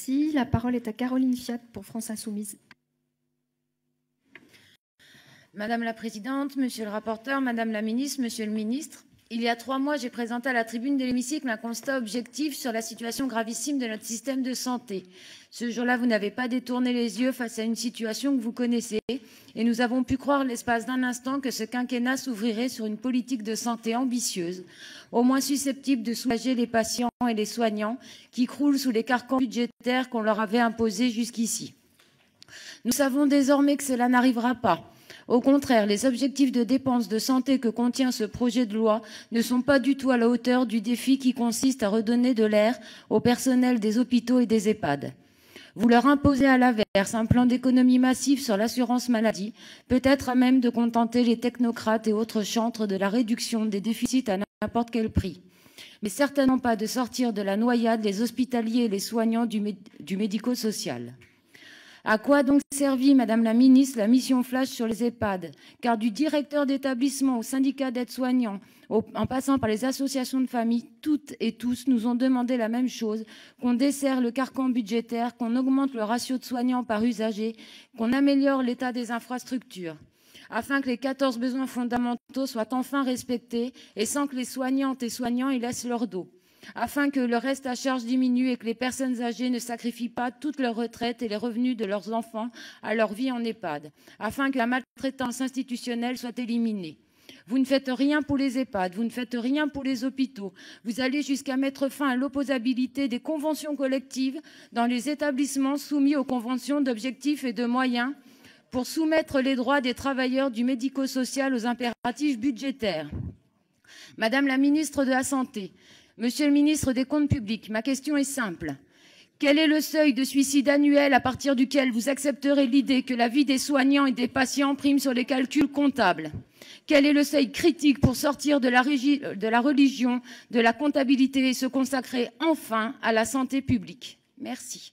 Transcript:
Merci. La parole est à Caroline Fiat pour France Insoumise. Madame la présidente, monsieur le rapporteur, madame la ministre, monsieur le ministre, il y a 3 mois, j'ai présenté à la tribune de l'hémicycle un constat objectif sur la situation gravissime de notre système de santé. Ce jour-là, vous n'avez pas détourné les yeux face à une situation que vous connaissez et nous avons pu croire l'espace d'un instant que ce quinquennat s'ouvrirait sur une politique de santé ambitieuse, au moins susceptible de soulager les patients et les soignants qui croulent sous les carcans budgétaires qu'on leur avait imposés jusqu'ici. Nous savons désormais que cela n'arrivera pas. Au contraire, les objectifs de dépenses de santé que contient ce projet de loi ne sont pas du tout à la hauteur du défi qui consiste à redonner de l'air au personnel des hôpitaux et des EHPAD. Vous leur imposez à l'inverse un plan d'économie massif sur l'assurance maladie, peut-être à même de contenter les technocrates et autres chantres de la réduction des déficits à n'importe quel prix. Mais certainement pas de sortir de la noyade les hospitaliers et les soignants du médico-social. À quoi donc servit, Madame la Ministre, la mission flash sur les EHPAD? Car du directeur d'établissement au syndicat d'aides-soignants, en passant par les associations de familles, toutes et tous nous ont demandé la même chose, qu'on desserre le carcan budgétaire, qu'on augmente le ratio de soignants par usager, qu'on améliore l'état des infrastructures, afin que les 14 besoins fondamentaux soient enfin respectés et sans que les soignantes et soignants y laissent leur dos, afin que le reste à charge diminue et que les personnes âgées ne sacrifient pas toute leur retraite et les revenus de leurs enfants à leur vie en EHPAD, afin que la maltraitance institutionnelle soit éliminée. Vous ne faites rien pour les EHPAD, vous ne faites rien pour les hôpitaux. Vous allez jusqu'à mettre fin à l'opposabilité des conventions collectives dans les établissements soumis aux conventions d'objectifs et de moyens pour soumettre les droits des travailleurs du médico-social aux impératifs budgétaires. Madame la ministre de la Santé, Monsieur le ministre des Comptes publics, ma question est simple. Quel est le seuil de suicide annuel à partir duquel vous accepterez l'idée que la vie des soignants et des patients prime sur les calculs comptables? Quel est le seuil critique pour sortir de la religion, de la comptabilité et se consacrer enfin à la santé publique? Merci.